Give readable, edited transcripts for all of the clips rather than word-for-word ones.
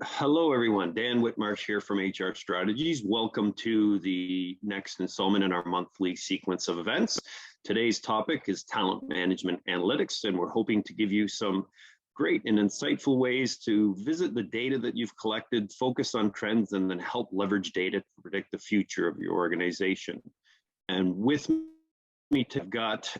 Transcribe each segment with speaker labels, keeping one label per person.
Speaker 1: Hello, everyone. Dan Whitmarsh here from HR Strategies. Welcome to the next installment in our monthly sequence of events. Today's topic is talent management analytics, and we're hoping to give you some great and insightful ways to visit the data that you've collected, focus on trends, and then help leverage data to predict the future of your organization. And with me, I've got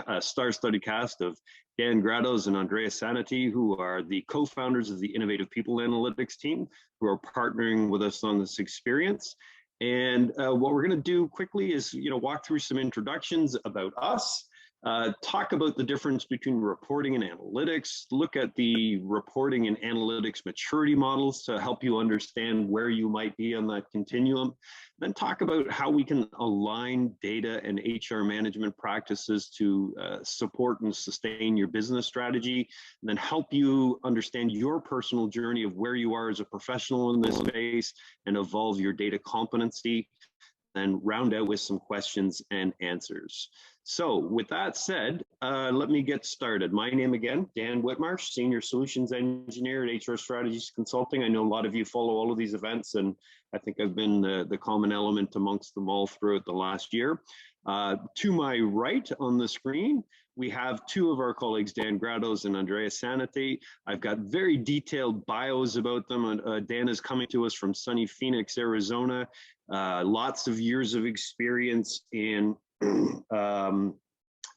Speaker 1: a star-studded cast of Dan Grados and Andrea Sanity, who are the co-founders of the Innovative People Analytics team, who are partnering with us on this experience. And what we're going to do quickly is, walk through some introductions about us, talk about the difference between reporting and analytics, look at the reporting and analytics maturity models to help you understand where you might be on that continuum, then talk about how we can align data and HR management practices to support and sustain your business strategy, and then help you understand your personal journey of where you are as a professional in this space and evolve your data competency, and round out with some questions and answers. So with that said, let me get started. My name again, Dan Whitmarsh, Senior Solutions Engineer at HR Strategies Consulting. I know a lot of you follow all of these events, and I think I've been the common element amongst them all throughout the last year. To my right on the screen, we have two of our colleagues, Dan Grados and Andrea Sanity. I've got very detailed bios about them. Dan is coming to us from sunny Phoenix, Arizona. Lots of years of experience in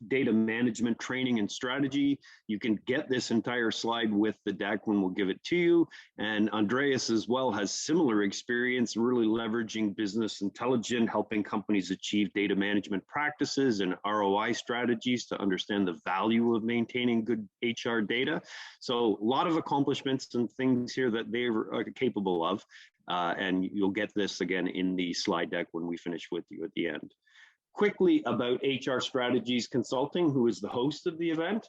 Speaker 1: data management training and strategy. You can get this entire slide with the deck when we'll give it to you. And Andreas as well has similar experience really leveraging business intelligence, helping companies achieve data management practices and ROI strategies to understand the value of maintaining good HR data. So a lot of accomplishments and things here that they are capable of. And you'll get this again in the slide deck when we finish with you at the end. Quickly about HR Strategies Consulting, who is the host of the event.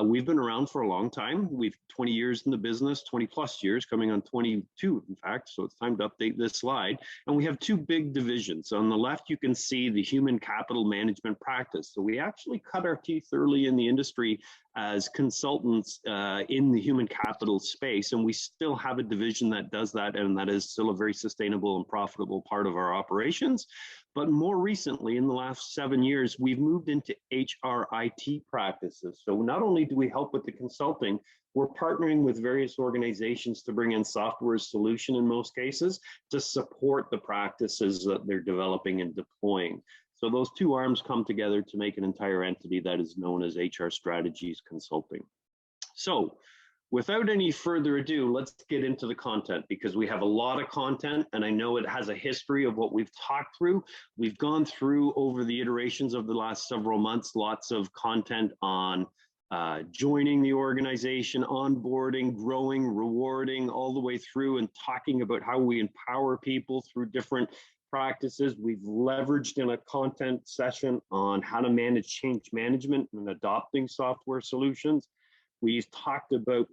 Speaker 1: We've been around for a long time. We've 20 years in the business, 20 plus years, coming on 22, in fact, so it's time to update this slide. And we have two big divisions. On the left, you can see the human capital management practice. So we actually cut our teeth early in the industry as consultants in the human capital space, and we still have a division that does that, and that is still a very sustainable and profitable part of our operations. But more recently, in the last 7 years, we've moved into HR IT practices. So not only do we help with the consulting, we're partnering with various organizations to bring in software solution in most cases to support the practices that they're developing and deploying. So those two arms come together to make an entire entity that is known as HR Strategies Consulting. So without any further ado, let's get into the content, because we have a lot of content and I know it has a history of what we've talked through. We've gone through over the iterations of the last several months, lots of content on joining the organization, onboarding, growing, rewarding, all the way through, and talking about how we empower people through different practices. We've leveraged in a content session on how to manage change management and adopting software solutions. We've talked about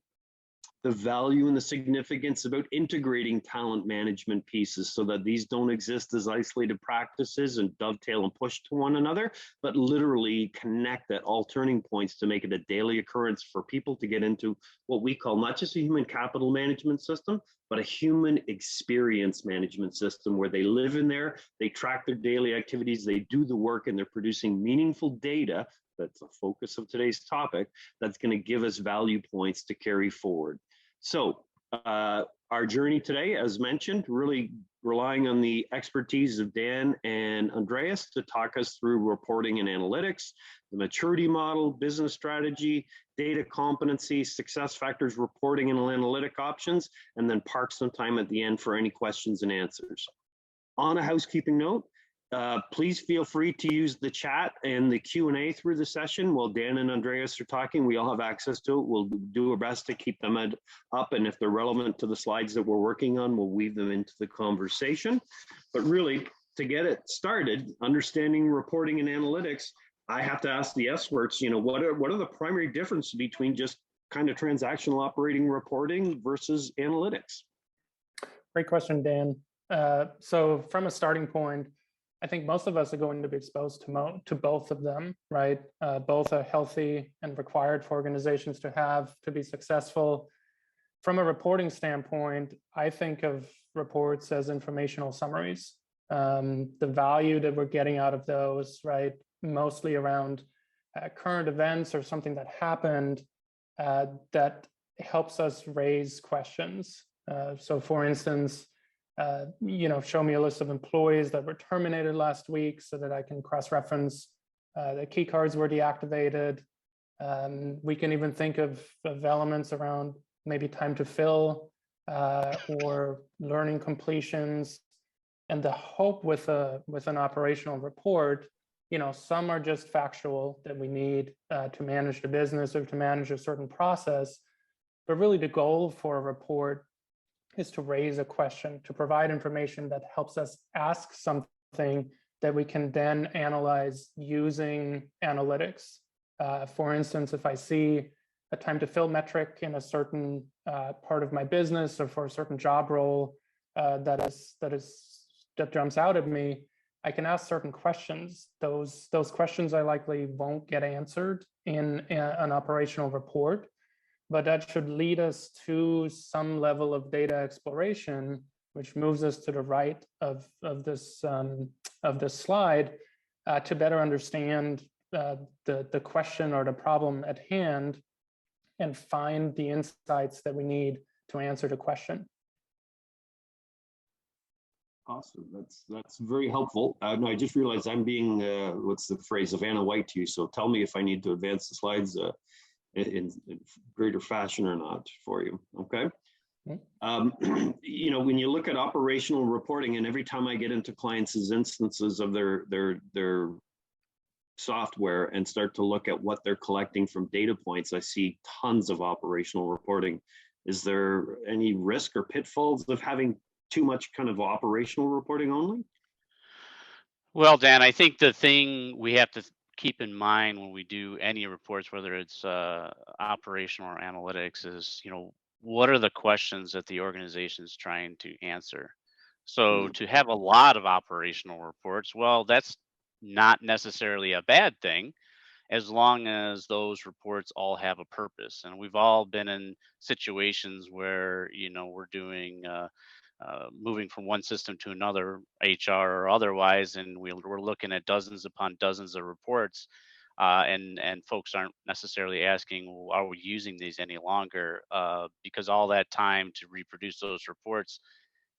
Speaker 1: the value and the significance about integrating talent management pieces so that these don't exist as isolated practices and dovetail and push to one another, but literally connect at all turning points to make it a daily occurrence for people to get into what we call not just a human capital management system, but a human experience management system where they live in there, they track their daily activities, they do the work, and they're producing meaningful data. That's the focus of today's topic. That's going to give us value points to carry forward. So our journey today, as mentioned, really relying on the expertise of Dan and Andreas to talk us through reporting and analytics, the maturity model, business strategy, data competency, SuccessFactors reporting and analytic options, and then park some time at the end for any questions and answers. On a housekeeping note, please feel free to use the chat and the Q&A through the session while Dan and Andreas are talking. We all have access to it. We'll do our best to keep them up, and if they're relevant to the slides that we're working on, we'll weave them into the conversation. But really, to get it started, understanding reporting and analytics, I have to ask the experts, what are the primary differences between just kind of transactional operating reporting versus analytics?
Speaker 2: Great question, Dan. So from a starting point, I think most of us are going to be exposed to both of them, right? Both are healthy and required for organizations to have to be successful. from a reporting standpoint, I think of reports as informational summaries. The value that we're getting out of those, right, mostly around current events or something that happened that helps us raise questions. So for instance, show me a list of employees that were terminated last week so that I can cross-reference the key cards were deactivated. We can even think of elements around maybe time to fill or learning completions. And the hope with an operational report, some are just factual that we need to manage the business or to manage a certain process. But really the goal for a report is to raise a question, to provide information that helps us ask something that we can then analyze using analytics. For instance, if I see a time to fill metric in a certain part of my business or for a certain job role that jumps out at me, I can ask certain questions. Those questions I likely won't get answered in an operational report, but that should lead us to some level of data exploration, which moves us to the right of this slide to better understand the question or the problem at hand and find the insights that we need to answer the question.
Speaker 1: Awesome. That's very helpful. No, I just realized I'm being, what's the phrase, of Anna White to you. So tell me if I need to advance the slides in greater fashion or not for you. Okay. When you look at operational reporting, and every time I get into clients' instances of their software and start to look at what they're collecting from data points, I see tons of operational reporting. Is there any risk or pitfalls of having too much kind of operational reporting only?
Speaker 3: Well, Dan, I think the thing we have to keep in mind when we do any reports, whether it's operational or analytics, is, what are the questions that the organization is trying to answer? So to have a lot of operational reports, well, that's not necessarily a bad thing, as long as those reports all have a purpose. And we've all been in situations where, we're doing moving from one system to another, HR or otherwise, and we're looking at dozens upon dozens of reports, and folks aren't necessarily asking, well, are we using these any longer? Because all that time to reproduce those reports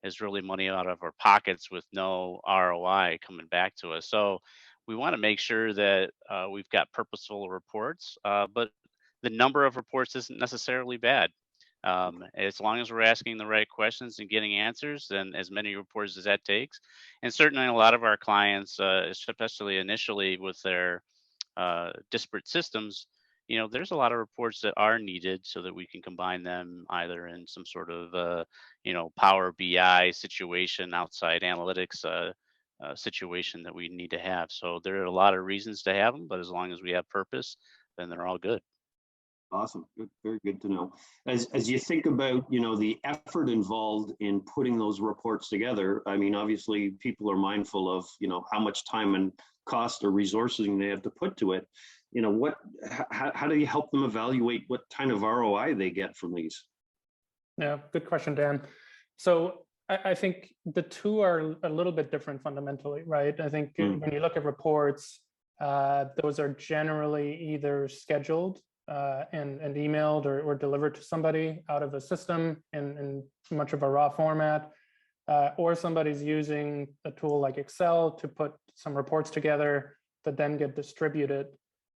Speaker 3: is really money out of our pockets with no ROI coming back to us. So we want to make sure that we've got purposeful reports, but the number of reports isn't necessarily bad. As long as we're asking the right questions and getting answers, then as many reports as that takes. And certainly a lot of our clients, especially initially with their disparate systems, there's a lot of reports that are needed so that we can combine them either in some sort of, Power BI situation, outside analytics situation that we need to have. So there are a lot of reasons to have them, but as long as we have purpose, then they're all good.
Speaker 1: Awesome. Good. Very good to know. As you think about, the effort involved in putting those reports together, I mean, obviously people are mindful of, how much time and cost or resourcing they have to put to it. How do you help them evaluate what kind of ROI they get from these?
Speaker 2: Yeah, good question, Dan. So I think the two are a little bit different fundamentally, right? I think when you look at reports, those are generally either scheduled and emailed or delivered to somebody out of a system in much of a raw format, or somebody's using a tool like Excel to put some reports together that then get distributed.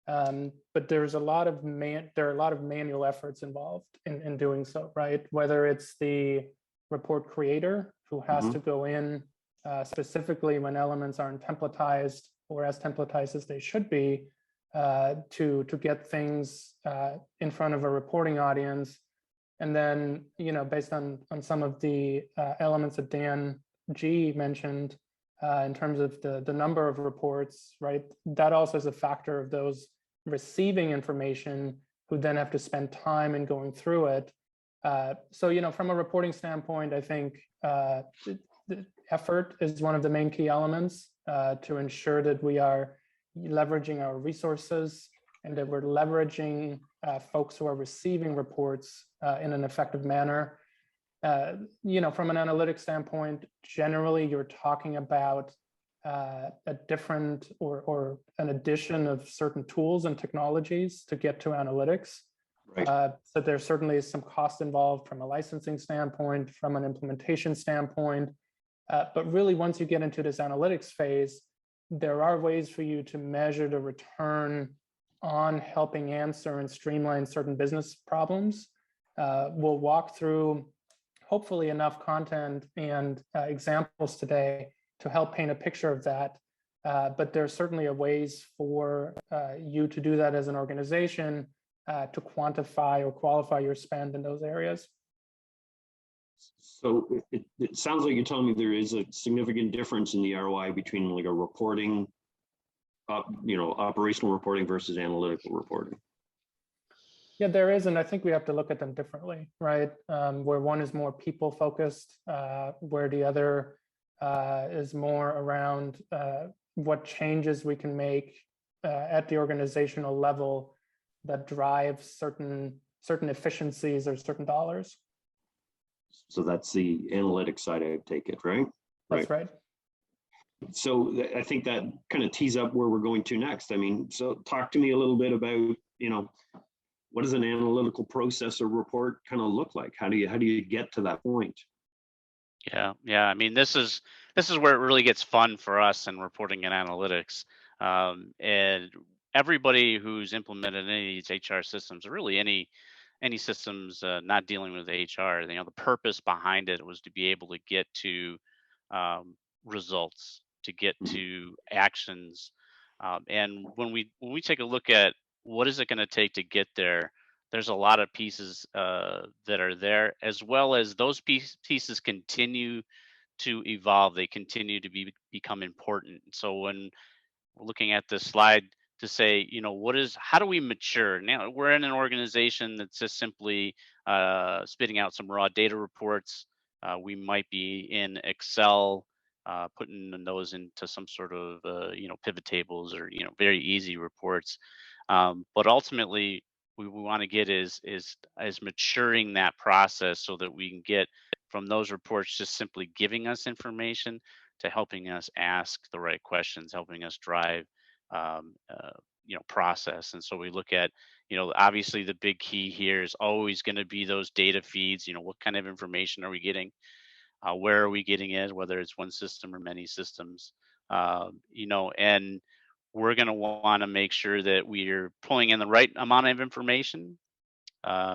Speaker 2: But there's a lot of manual efforts involved in doing so, right? Whether it's the report creator who has to go in specifically when elements aren't templatized or as templatized as they should be, to get things in front of a reporting audience. And then, based on some of the elements that Dan G mentioned in terms of the number of reports, right? That also is a factor of those receiving information who then have to spend time in going through it. So, from a reporting standpoint, I think the effort is one of the main key elements to ensure that we are leveraging our resources and that we're leveraging folks who are receiving reports in an effective manner. From an analytics standpoint, generally you're talking about a different or an addition of certain tools and technologies to get to analytics.
Speaker 1: Right.
Speaker 2: So there certainly is some cost involved from a licensing standpoint, from an implementation standpoint. But really, once you get into this analytics phase, there are ways for you to measure the return on helping answer and streamline certain business problems. We'll walk through hopefully enough content and examples today to help paint a picture of that. But there certainly are ways for you to do that as an organization to quantify or qualify your spend in those areas.
Speaker 1: So it sounds like you're telling me there is a significant difference in the ROI between like a reporting, operational reporting versus analytical reporting.
Speaker 2: Yeah, there is, and I think we have to look at them differently, right? Where one is more people focused, where the other is more around what changes we can make at the organizational level that drive certain efficiencies or certain dollars.
Speaker 1: So that's the analytics side, I take it, right?
Speaker 2: That's right.
Speaker 1: So I think that kind of tees up where we're going to next. I mean, so talk to me a little bit about, what does an analytical process or report kind of look like? How do you get to that point?
Speaker 3: Yeah. I mean, this is where it really gets fun for us in reporting and analytics. And everybody who's implemented any of these HR systems, or really any systems not dealing with HR, the purpose behind it was to be able to get to results, to get to actions. And when we take a look at what is it going to take to get there, there's a lot of pieces that are there, as well as those pieces continue to evolve. They continue to become important. So when we're looking at this slide to say, how do we mature? Now we're in an organization that's just simply spitting out some raw data reports. We might be in Excel, putting those into some sort of, pivot tables or, very easy reports. But ultimately, we want to get is maturing that process so that we can get from those reports just simply giving us information to helping us ask the right questions, helping us drive, process. And so we look at, obviously the big key here is always going to be those data feeds. What kind of information are we getting? Where are we getting it? Whether it's one system or many systems, and we're going to want to make sure that we're pulling in the right amount of information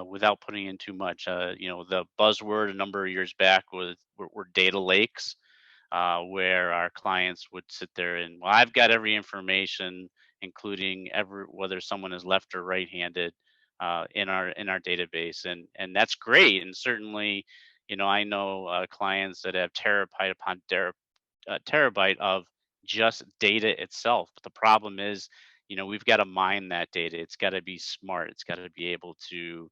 Speaker 3: without putting in too much. The buzzword a number of years back were data lakes, where our clients would sit there and, well, I've got every information, including whether someone is left or right-handed in our database, and that's great. And certainly, I know clients that have terabyte upon terabyte of just data itself. But the problem is, we've got to mine that data. It's got to be smart. It's got to be able to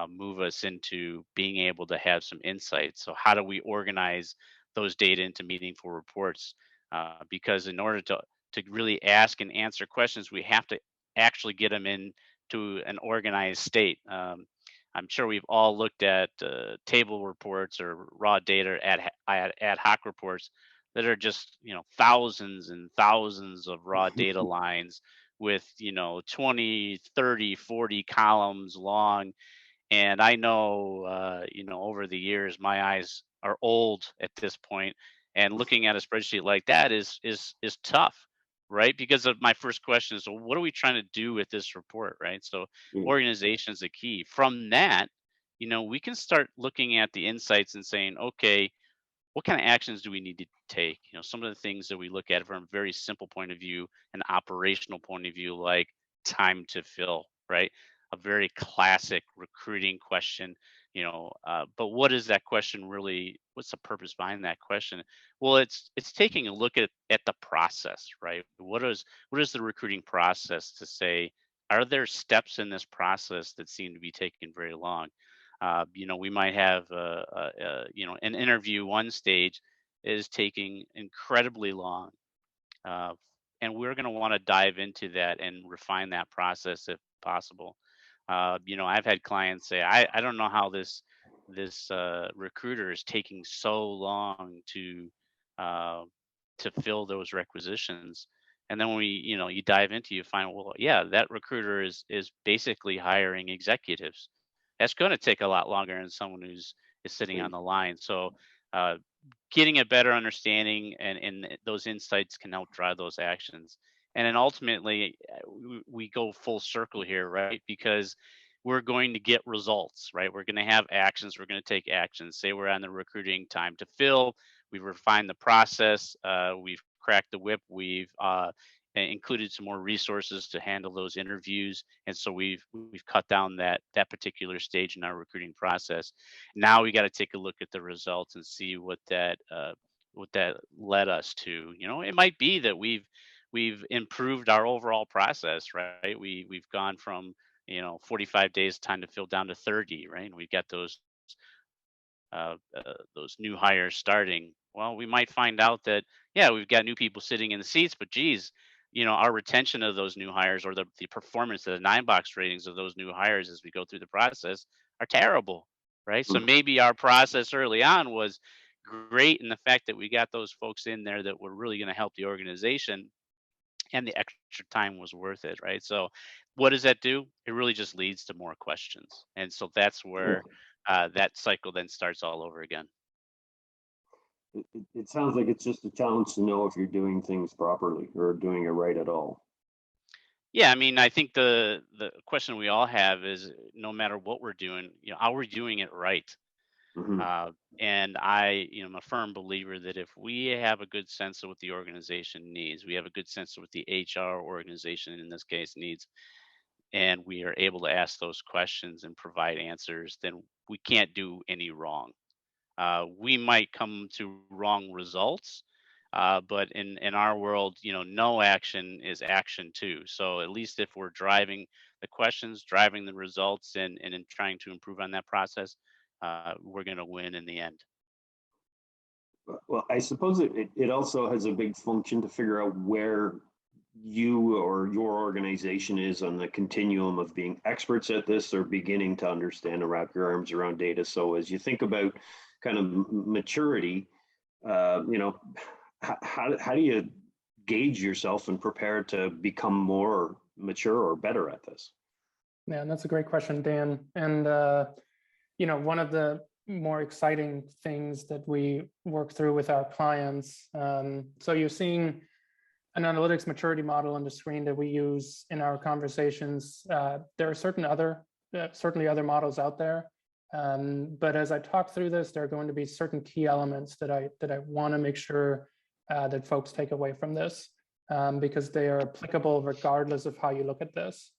Speaker 3: move us into being able to have some insights. So how do we organize those data into meaningful reports? Because in order to really ask and answer questions, we have to actually get them into an organized state. I'm sure we've all looked at table reports or raw data ad hoc reports that are just, thousands and thousands of raw data lines with, 20, 30, 40 columns long. And I know, over the years, my eyes are old at this point, and looking at a spreadsheet like that is tough, right? Because of my first question is, so what are we trying to do with this report, right? So organization is the key. From that, we can start looking at the insights and saying, okay, what kind of actions do we need to take? Some of the things that we look at from a very simple point of view, an operational point of view, like time to fill, right? A very classic recruiting question, but what is that question really? What's the purpose behind that question? Well, it's taking a look at the process, right? What is the recruiting process to say, are there steps in this process that seem to be taking very long? We might have, an interview one stage is taking incredibly long. and we're going to want to dive into that and refine that process if possible. I've had clients say, I don't know how this recruiter is taking so long uh, to fill those requisitions. And then when you dive into, you find, well, yeah, that recruiter is basically hiring executives. That's going to take a lot longer than someone is sitting on the line. So uh, getting a better understanding and those insights can help drive those actions. And then ultimately, we go full circle here, right? Because we're going to get results, right? We're going to have actions. We're going to take actions. Say we're on the recruiting time to fill. We've refined the process. We've cracked the whip. We've included some more resources to handle those interviews, and so we've cut down that particular stage in our recruiting process. Now we got to take a look at the results and see what that led us to. It might be that we've improved our overall process, right? We've gone from 45 days time to fill down to 30, right? And we got those new hires starting. Well, we might find out that, yeah, we've got new people sitting in the seats, but geez, our retention of those new hires, or the performance, the 9-box ratings of those new hires as we go through the process are terrible, right? So maybe our process early on was great in the fact that we got those folks in there that were really going to help the organization, and the extra time was worth it, right? So what does that do? It really just leads to more questions. And so that's where that cycle then starts all over again.
Speaker 1: It sounds like it's just a challenge to know if you're doing things properly or doing it right at all.
Speaker 3: Yeah, I mean, I think the question we all have is, no matter what we're doing, are we doing it right?
Speaker 1: Mm-hmm.
Speaker 3: And I'm a firm believer that if we have a good sense of what the organization needs, we have a good sense of what the HR organization in this case needs, and we are able to ask those questions and provide answers, then we can't do any wrong. We might come to wrong results, but in our world, no action is action too. So at least if we're driving the questions, driving the results, and in trying to improve on that process, we're going to win in the end.
Speaker 1: Well, I suppose it also has a big function to figure out where you or your organization is on the continuum of being experts at this or beginning to understand and wrap your arms around data. So as you think about kind of maturity, how do you gauge yourself and prepare to become more mature or better at this?
Speaker 2: Yeah, that's a great question, Dan. And one of the more exciting things that we work through with our clients. So you're seeing an analytics maturity model on the screen that we use in our conversations. There are certainly other models out there. But as I talk through this, there are going to be certain key elements that I want to make sure that folks take away from this, because they are applicable regardless of how you look at this.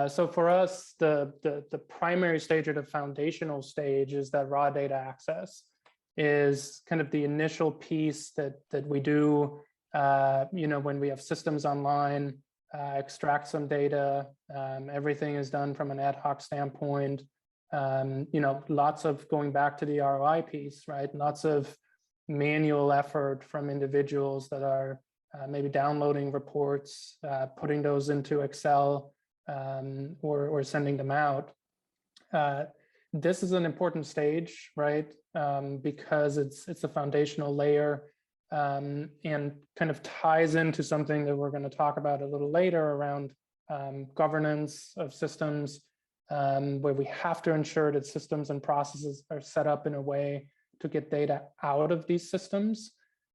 Speaker 2: So for us, the primary stage, or the foundational stage, is that raw data access is kind of the initial piece that we do, when we have systems online, extract some data. Everything is done from an ad hoc standpoint. Lots of going back to the ROI piece, right? Lots of manual effort from individuals that are maybe downloading reports, putting those into Excel, or sending them out. This is an important stage, right? Because it's a foundational layer, and kind of ties into something that we're going to talk about a little later around governance of systems, where we have to ensure that systems and processes are set up in a way to get data out of these systems.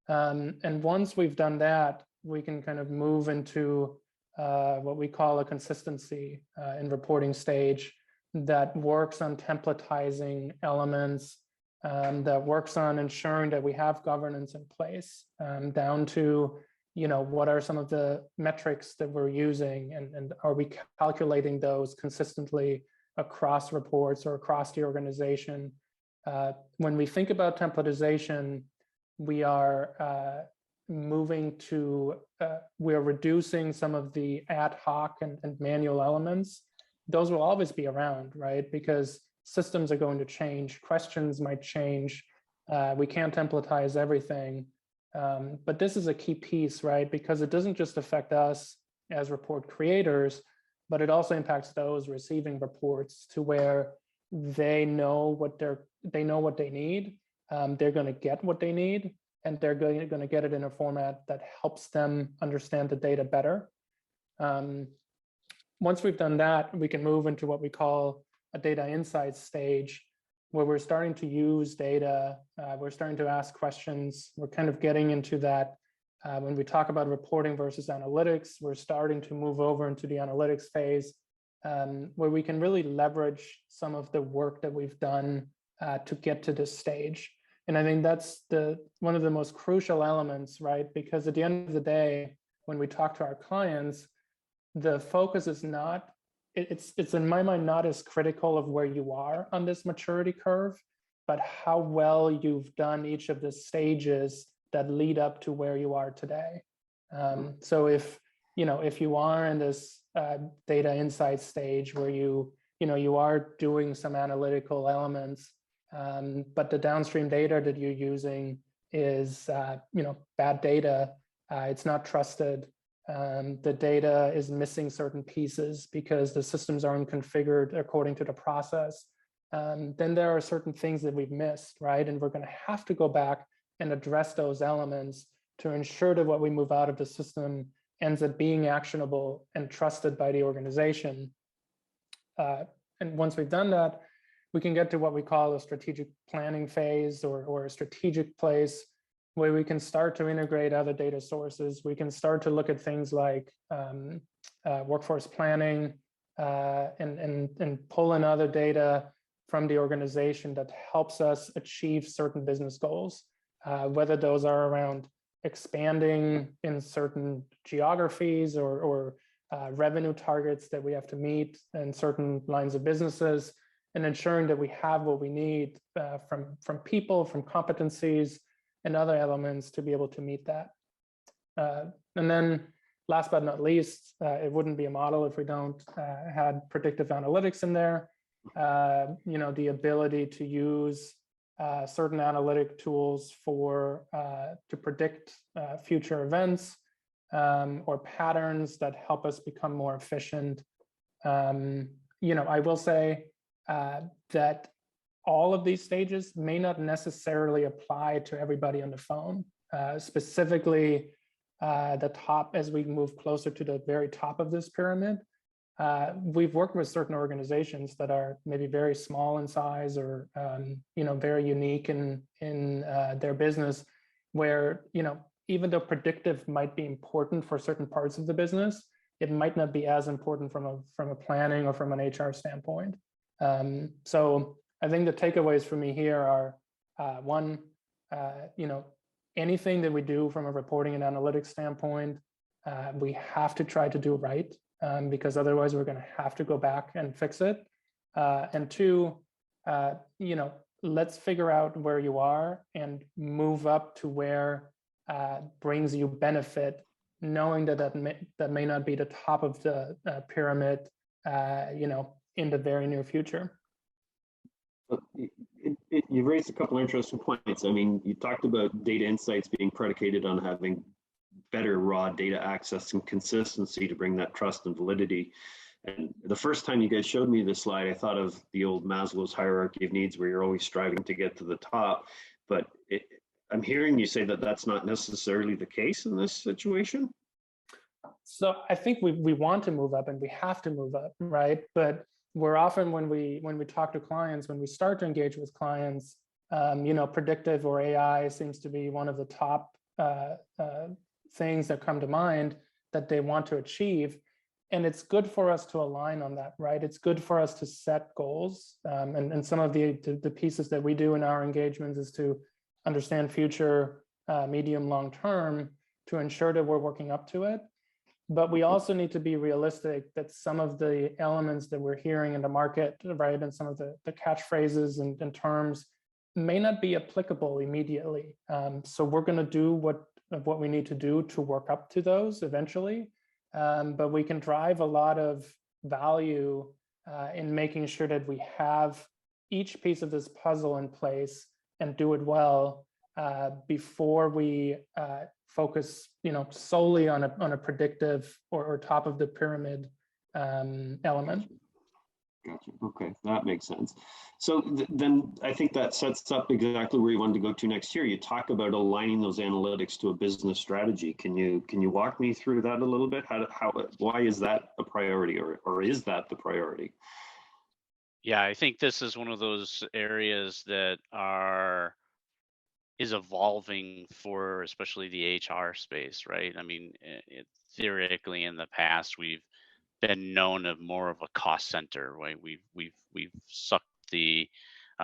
Speaker 2: And once we've done that, we can kind of move into what we call a consistency in reporting stage that works on templatizing elements, that works on ensuring that we have governance in place, down to, what are some of the metrics that we're using, and are we calculating those consistently across reports or across the organization. When we think about templatization, we are we're reducing some of the ad hoc and manual elements. Those will always be around, right? Because systems are going to change, questions might change. We can't templatize everything. But this is a key piece, right? Because it doesn't just affect us as report creators, but it also impacts those receiving reports to where they know what they need. They're going to get what they need, and they're going to get it in a format that helps them understand the data better. Once we've done that, we can move into what we call a data insights stage, where we're starting to use data, we're starting to ask questions, we're kind of getting into that. When we talk about reporting versus analytics, we're starting to move over into the analytics phase, where we can really leverage some of the work that we've done to get to this stage. And I think that's one of the most crucial elements, right? Because at the end of the day, when we talk to our clients, the focus is not, it's in my mind not as critical of where you are on this maturity curve, but how well you've done each of the stages that lead up to where you are today. So if you are in this data insight stage where you are doing some analytical elements, but the downstream data that you're using is bad data, it's not trusted. The data is missing certain pieces because the systems aren't configured according to the process. Then there are certain things that we've missed, right? And we're going to have to go back and address those elements to ensure that what we move out of the system ends up being actionable and trusted by the organization. And once we've done that, we can get to what we call a strategic planning phase or a strategic place, where we can start to integrate other data sources. We can start to look at things like workforce planning and pull in other data from the organization that helps us achieve certain business goals, whether those are around expanding in certain geographies or revenue targets that we have to meet in certain lines of businesses, and ensuring that we have what we need from people, from competencies, and other elements to be able to meet that. And then last but not least, it wouldn't be a model if we don't had predictive analytics in there. The ability to use certain analytic tools to predict future events or patterns that help us become more efficient. I will say that all of these stages may not necessarily apply to everybody on the phone. Specifically, the top, as we move closer to the very top of this pyramid, we've worked with certain organizations that are maybe very small in size or very unique in their business, where even though predictive might be important for certain parts of the business, it might not be as important from a planning or from an HR standpoint. So I think the takeaways for me here are one, anything that we do from a reporting and analytics standpoint, we have to try to do right, because otherwise we're going to have to go back and fix it. And two, let's figure out where you are and move up to where brings you benefit, knowing that may not be the top of the pyramid, in the very near future.
Speaker 1: You raised a couple of interesting points. I mean, you talked about data insights being predicated on having better raw data access and consistency to bring that trust and validity. And the first time you guys showed me this slide, I thought of the old Maslow's hierarchy of needs, where you're always striving to get to the top. But I'm hearing you say that that's not necessarily the case in this situation.
Speaker 2: So I think we want to move up and we have to move up, right? But we're often, when we talk to clients, when we start to engage with clients, predictive or AI seems to be one of the top things that come to mind that they want to achieve. And it's good for us to align on that, right? It's good for us to set goals. And some of the pieces that we do in our engagements is to understand future, medium, long term, to ensure that we're working up to it. But we also need to be realistic that some of the elements that we're hearing in the market, right, and some of the catchphrases and terms may not be applicable immediately. So we're going to do what we need to do to work up to those eventually. But we can drive a lot of value in making sure that we have each piece of this puzzle in place and do it well, before we focus, solely on a predictive or top of the pyramid element.
Speaker 1: Gotcha. Okay, that makes sense. So then I think that sets up exactly where you wanted to go to next year. You talk about aligning those analytics to a business strategy. Can you walk me through that a little bit? Why is that a priority, or is that the priority?
Speaker 3: Yeah, I think this is one of those areas that is evolving for especially the HR space, right? I mean, theoretically in the past we've been known of more of a cost center, right? We've sucked the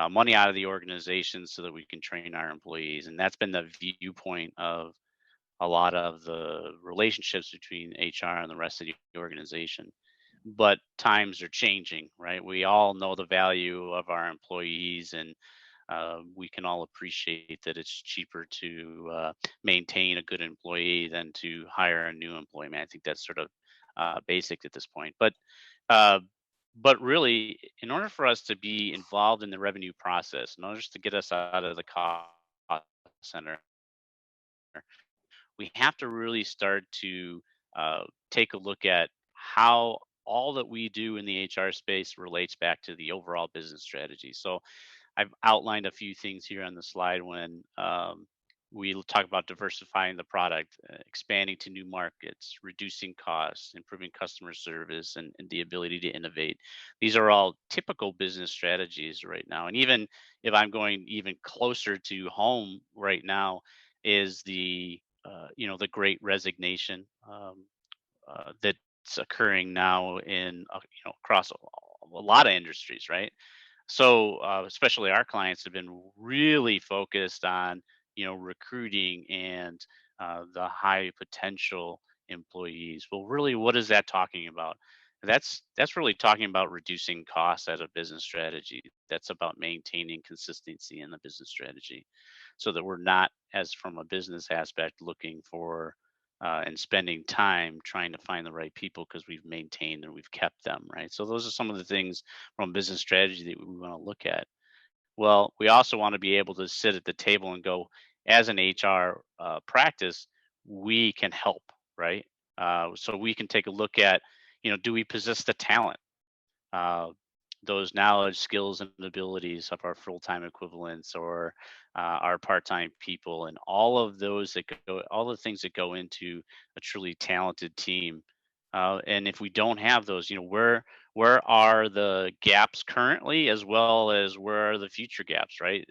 Speaker 3: money out of the organization so that we can train our employees, and that's been the viewpoint of a lot of the relationships between HR and the rest of the organization. But times are changing, right? We all know the value of our employees, and we can all appreciate that it's cheaper to maintain a good employee than to hire a new employee. Man, I think that's sort of basic at this point. Uh, but really, in order for us to be involved in the revenue process, in order to get us out of the cost center, we have to really start to take a look at how all that we do in the HR space relates back to the overall business strategy. So I've outlined a few things here on the slide when we talk about diversifying the product, expanding to new markets, reducing costs, improving customer service, and the ability to innovate. These are all typical business strategies right now. And even if I'm going even closer to home right now, is the great resignation that's occurring now in across a lot of industries, right? So especially our clients have been really focused on recruiting and the high potential employees. Well, really, what is that talking about? That's really talking about reducing costs as a business strategy. That's about maintaining consistency in the business strategy, so that we're not, as from a business aspect, looking for and spending time trying to find the right people because we've maintained and we've kept them, right? So those are some of the things from business strategy that we want to look at. Well, we also want to be able to sit at the table and go, as an HR practice, we can help, right? So we can take a look at, do we possess the talent, uh, those knowledge, skills, and abilities of our full-time equivalents or our part-time people, and all of those all the things that go into a truly talented team. And if we don't have those, where are the gaps currently, as well as where are the future gaps, right?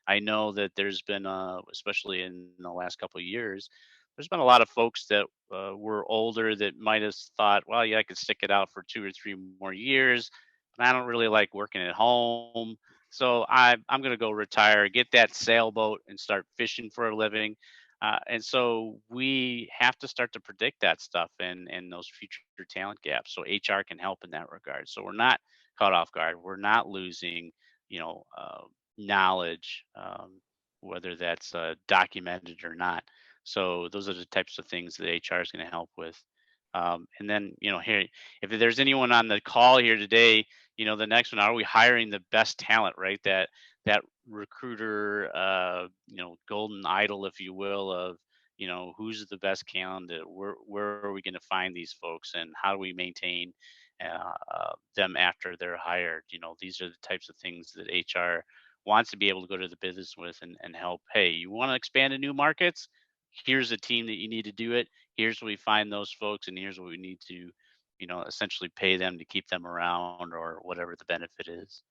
Speaker 3: I know that there's been, especially in the last couple of years, there's been a lot of folks that were older that might have thought, well, yeah, I could stick it out for 2 or 3 more years, but I don't really like working at home. So I'm going to go retire, get that sailboat, and start fishing for a living. And so we have to start to predict that stuff and those future talent gaps. So HR can help in that regard. So we're not caught off guard. We're not losing, knowledge, whether that's documented or not. So those are the types of things that HR is going to help with. And then, here, if there's anyone on the call here today, the next one, are we hiring the best talent, right? That recruiter, golden idol, if you will, of, who's the best candidate? Where are we going to find these folks, and how do we maintain them after they're hired? These are the types of things that HR wants to be able to go to the business with and help. Hey, you want to expand to new markets? Here's a team that you need to do it. Here's where we find those folks, and here's what we need to, essentially pay them to keep them around, or whatever the benefit is.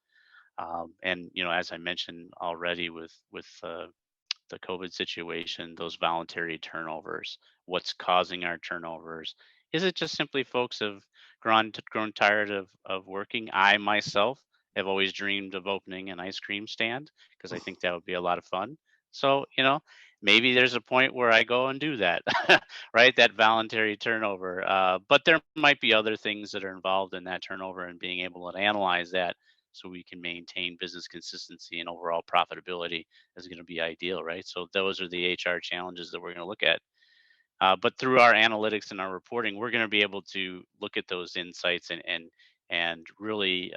Speaker 3: And as I mentioned already, with the COVID situation, those voluntary turnovers, what's causing our turnovers? Is it just simply folks have grown tired of working? I myself have always dreamed of opening an ice cream stand because I think that would be a lot of fun. So, maybe there's a point where I go and do that, right? That voluntary turnover. But there might be other things that are involved in that turnover, and being able to analyze that so we can maintain business consistency and overall profitability is going to be ideal, right? So those are the HR challenges that we're going to look at. But through our analytics and our reporting, we're going to be able to look at those insights and really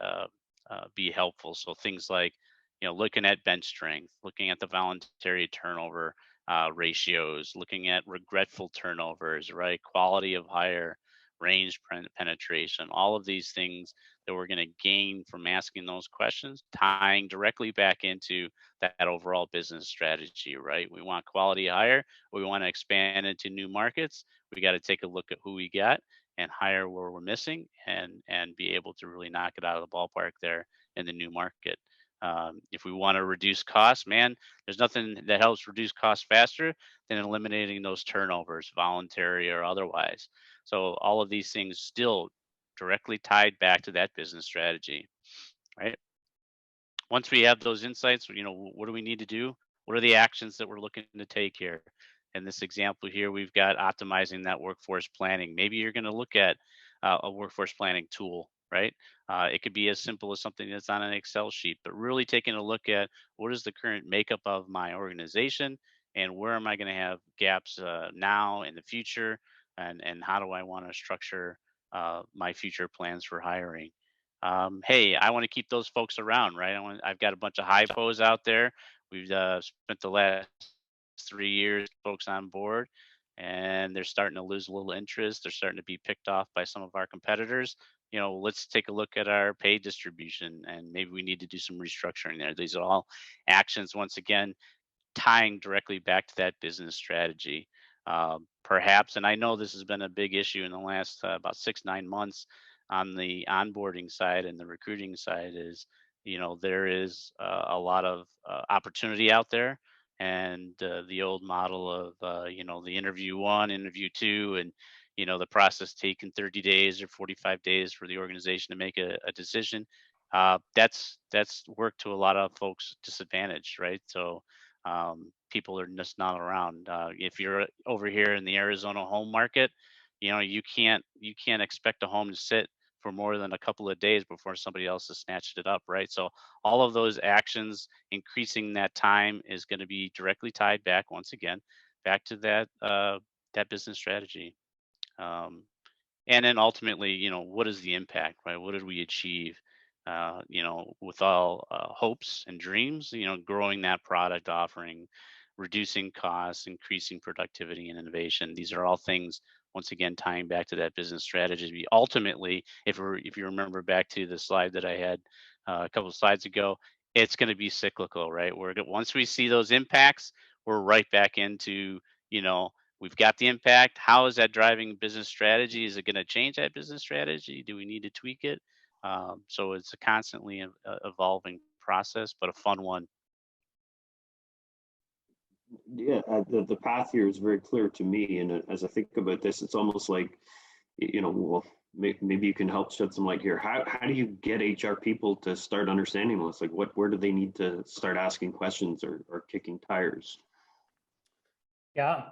Speaker 3: be helpful. So things like, looking at bench strength, looking at the voluntary turnover ratios, looking at regretful turnovers, right? Quality of hire, range penetration, all of these things that we're going to gain from asking those questions, tying directly back into that overall business strategy, right? We want quality hire. We want to expand into new markets. We got to take a look at who we got and hire where we're missing, and be able to really knock it out of the ballpark there in the new market. If we want to reduce costs, man, there's nothing that helps reduce costs faster than eliminating those turnovers, voluntary or otherwise. So all of these things still directly tied back to that business strategy, right? Once we have those insights, what do we need to do? What are the actions that we're looking to take here? In this example here, we've got optimizing that workforce planning. Maybe you're going to look at a workforce planning tool, right? It could be as simple as something that's on an Excel sheet, but really taking a look at what is the current makeup of my organization, and where am I going to have gaps now in the future, and how do I want to structure my future plans for hiring. Hey, I want to keep those folks around, right? I've got a bunch of high pos out there. We've spent the last 3 years folks on board, and they're starting to lose a little interest. They're starting to be picked off by some of our competitors. Let's take a look at our pay distribution, and maybe we need to do some restructuring there. These are all actions, once again, tying directly back to that business strategy. Perhaps, and I know this has been a big issue in the last about 6-9 months on the onboarding side and the recruiting side, is there is a lot of opportunity out there, and the old model of the interview 1, interview 2, and the process taking 30 days or 45 days for the organization to make a decision. That's worked to a lot of folks' disadvantage, right? So people are just not around. If you're over here in the Arizona home market, you can't expect a home to sit for more than a couple of days before somebody else has snatched it up, right? So all of those actions, increasing that time, is going to be directly tied back, once again, back to that business strategy. And then ultimately, what is the impact, right? What did we achieve? With all hopes and dreams, growing that product offering, reducing costs, increasing productivity and innovation. These are all things, once again, tying back to that business strategy. Ultimately, if you remember back to the slide that I had a couple of slides ago, it's going to be cyclical, right? Once we see those impacts, we're right back into, we've got the impact. How is that driving business strategy? Is it going to change that business strategy? Do we need to tweak it? So it's a constantly evolving process, but a fun one.
Speaker 1: Yeah, the path here is very clear to me. And as I think about this, it's almost like, well, maybe you can help shed some light here. How do you get HR people to start understanding this? Like, where do they need to start asking questions or kicking tires?
Speaker 2: Yeah,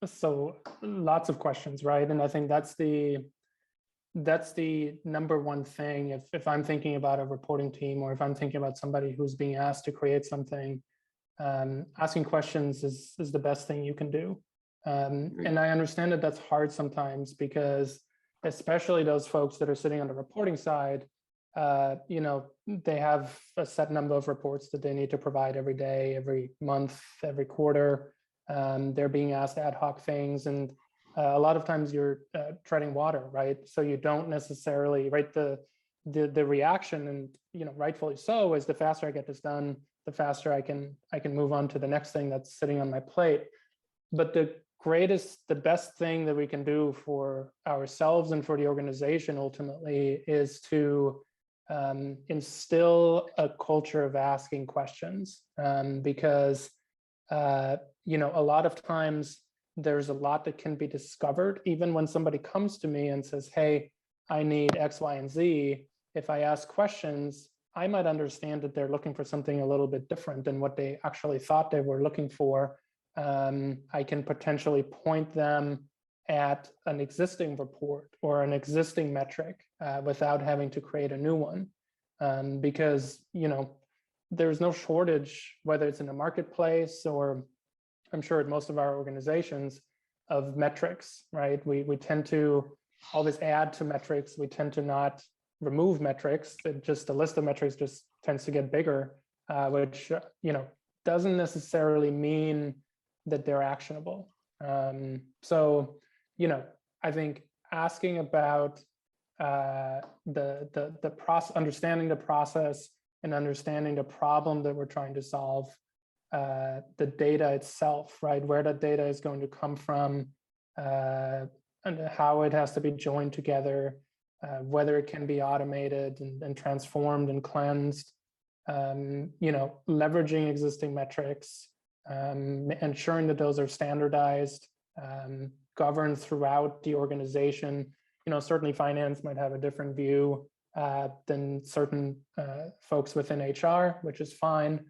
Speaker 2: so lots of questions, right? And I think that's the number one thing. If I'm thinking about a reporting team, or if I'm thinking about somebody who's being asked to create something, asking questions is the best thing you can do. And I understand that that's hard sometimes, because especially those folks that are sitting on the reporting side, they have a set number of reports that they need to provide every day, every month, every quarter. They're being asked ad hoc things, and a lot of times you're treading water, right? So you don't necessarily, right? The reaction, and rightfully so, is the faster I get this done, the faster I can move on to the next thing that's sitting on my plate. But the best thing that we can do for ourselves and for the organization ultimately is to instill a culture of asking questions, because a lot of times there's a lot that can be discovered even when somebody comes to me and says, hey, I need X, Y, and Z. If I ask questions, I might understand that they're looking for something a little bit different than what they actually thought they were looking for. I can potentially point them at an existing report or an existing metric without having to create a new one, because there's no shortage, whether it's in the marketplace or I'm sure at most of our organizations, of metrics, right? We tend to always add to metrics. We tend to not remove metrics. The list of metrics just tends to get bigger. which doesn't necessarily mean that they're actionable. So I think asking about the process, understanding the process, and understanding the problem that we're trying to solve, the data itself, right? Where that data is going to come from, and how it has to be joined together, whether it can be automated and transformed and cleansed, leveraging existing metrics, ensuring that those are standardized, governed throughout the organization. Certainly finance might have a different view than certain folks within HR, which is fine.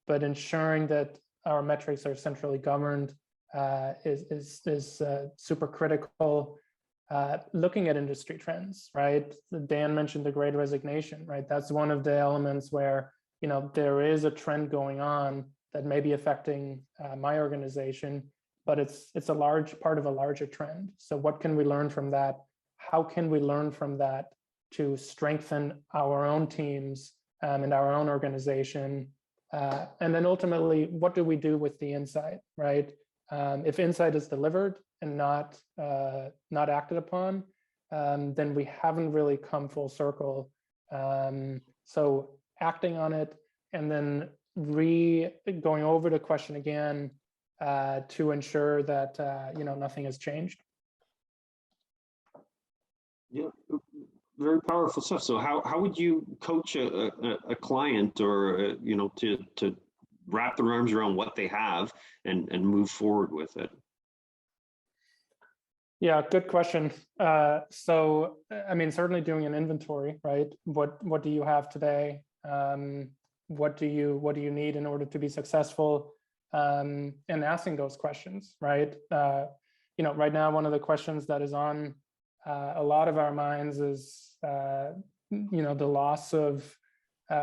Speaker 2: But ensuring that our metrics are centrally governed is super critical. Looking at industry trends, right? Dan mentioned the Great Resignation, right? That's one of the elements where there is a trend going on that may be affecting my organization, but it's a large part of a larger trend. So what can we learn from that? How can we learn from that to strengthen our own teams and our own organization? And then ultimately, what do we do with the insight, right? If insight is delivered and not acted upon, then we haven't really come full circle. So acting on it and then going over the question again to ensure that nothing has changed.
Speaker 1: Yeah, very powerful stuff. So how would you coach a client or to wrap their arms around what they have and move forward with it?
Speaker 2: Yeah, good question. So, I mean, certainly doing an inventory, right? What do you have today? What do you need in order to be successful? And asking those questions, right? Right now, one of the questions that is on a lot of our minds is, the loss of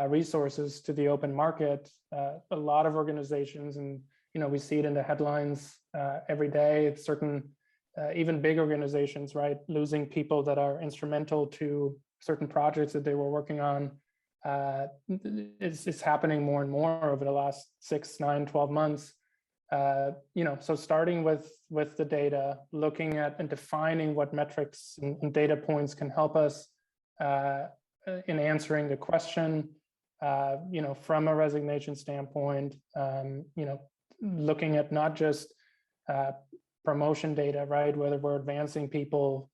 Speaker 2: resources to the open market. A lot of organizations, and we see it in the headlines every day. It's certain, even big organizations, right, losing people that are instrumental to certain projects that they were working on. It's happening more and more over the last 6, 9, 12 months. So starting with the data, looking at and defining what metrics and data points can help us in answering the question, from a resignation standpoint, looking at not just promotion data, right, whether we're advancing people,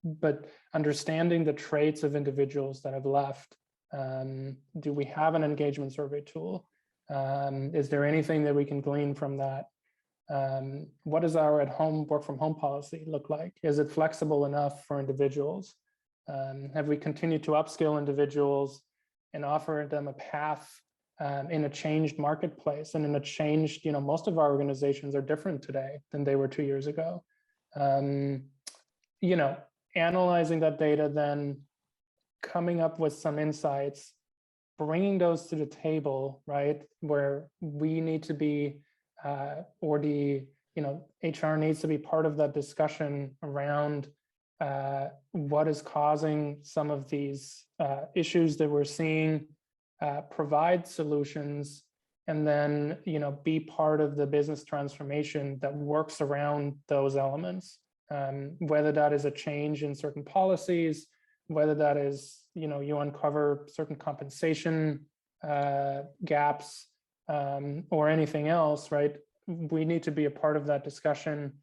Speaker 2: but understanding the traits of individuals that have left. Do we have an engagement survey tool? Is there anything that we can glean from that? What does our at-home work from home policy look like? Is it flexible enough for individuals? Have we continued to upskill individuals and offer them a path in a changed marketplace and in a changed, most of our organizations are different today than they were 2 years ago. Analyzing that data, then coming up with some insights, bringing those to the table, right, where we need to be, or the, HR needs to be part of that discussion around what is causing some of these issues that we're seeing, provide solutions, and then, be part of the business transformation that works around those elements. Whether that is a change in certain policies, whether that is, you uncover certain compensation gaps, or anything else, right? We need to be a part of that discussion,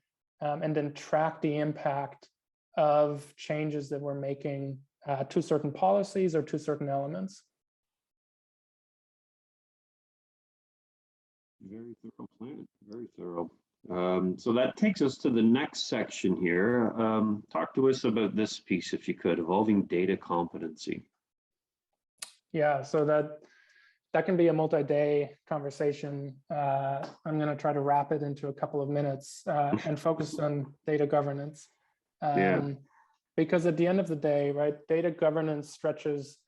Speaker 2: and then track the impact of changes that we're making to certain policies or to certain elements.
Speaker 1: Very thorough plan, very thorough. So that takes us to the next section here. Talk to us about this piece, if you could, evolving data competency.
Speaker 2: Yeah, so that can be a multi-day conversation. I'm going to try to wrap it into a couple of minutes and focus on data governance. Because at the end of the day, right, data governance stretches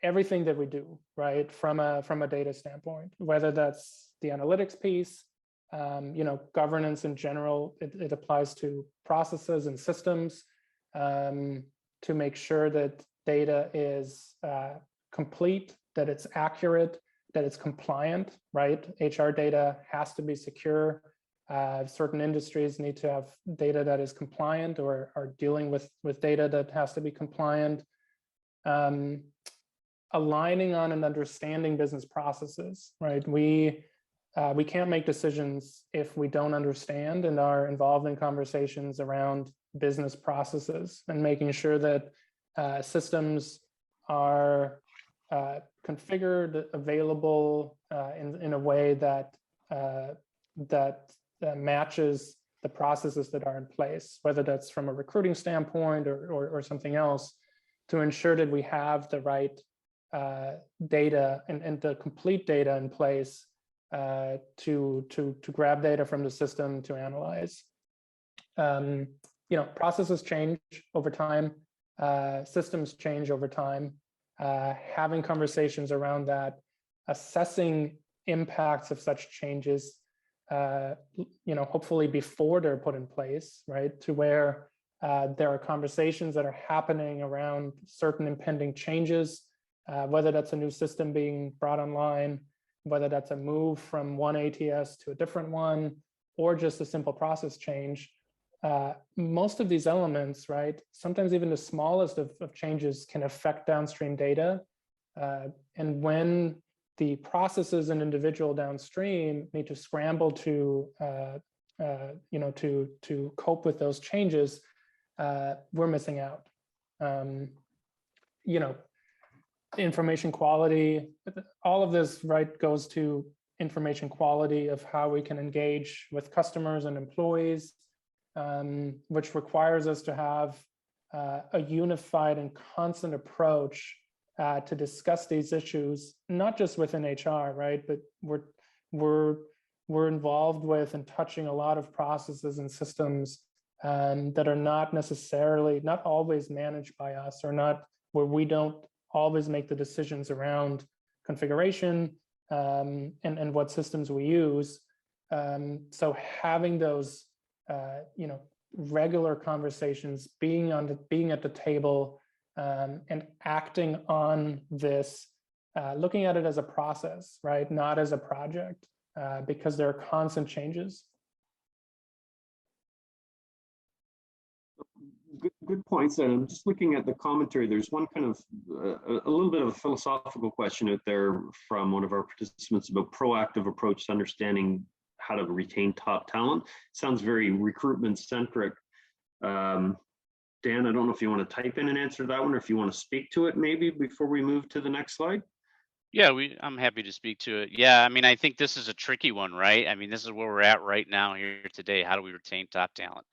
Speaker 2: everything that we do, right, from a data standpoint, whether that's the analytics piece, governance in general. It applies to processes and systems to make sure that data is complete, that it's accurate, that it's compliant, right? HR data has to be secure. Certain industries need to have data that is compliant or are dealing with data that has to be compliant. Aligning on and understanding business processes, right? We can't make decisions if we don't understand and are involved in conversations around business processes, and making sure that systems are configured, available in a way that matches the processes that are in place, whether that's from a recruiting standpoint or something else, to ensure that we have the right data and the complete data in place to grab data from the system to analyze. Processes change over time, systems change over time. Having conversations around that, assessing impacts of such changes, hopefully before they're put in place, right? To where there are conversations that are happening around certain impending changes, whether that's a new system being brought online, whether that's a move from one ATS to a different one, or just a simple process change. Most of these elements, right, sometimes even the smallest of changes can affect downstream data. And when the processes and individual downstream need to scramble to cope with those changes, we're missing out. Information quality, all of this, right, goes to information quality of how we can engage with customers and employees, which requires us to have a unified and constant approach to discuss these issues, not just within HR, right? But we're involved with and touching a lot of processes and systems that are not always managed by us, or not where we don't always make the decisions around configuration and what systems we use. So having those regular conversations, being at the table, and acting on this, looking at it as a process, right, not as a project, because there are constant changes.
Speaker 1: Good points. And I'm just looking at the commentary. There's one kind of a little bit of a philosophical question out there from one of our participants about proactive approach to understanding how to retain top talent. Sounds very recruitment centric. Dan, I don't know if you want to type in an answer to that one, or if you want to speak to it maybe before we move to the next slide.
Speaker 3: Yeah, I'm happy to speak to it. Yeah, I mean, I think this is a tricky one, right? I mean, this is where we're at right now here today. How do we retain top talent?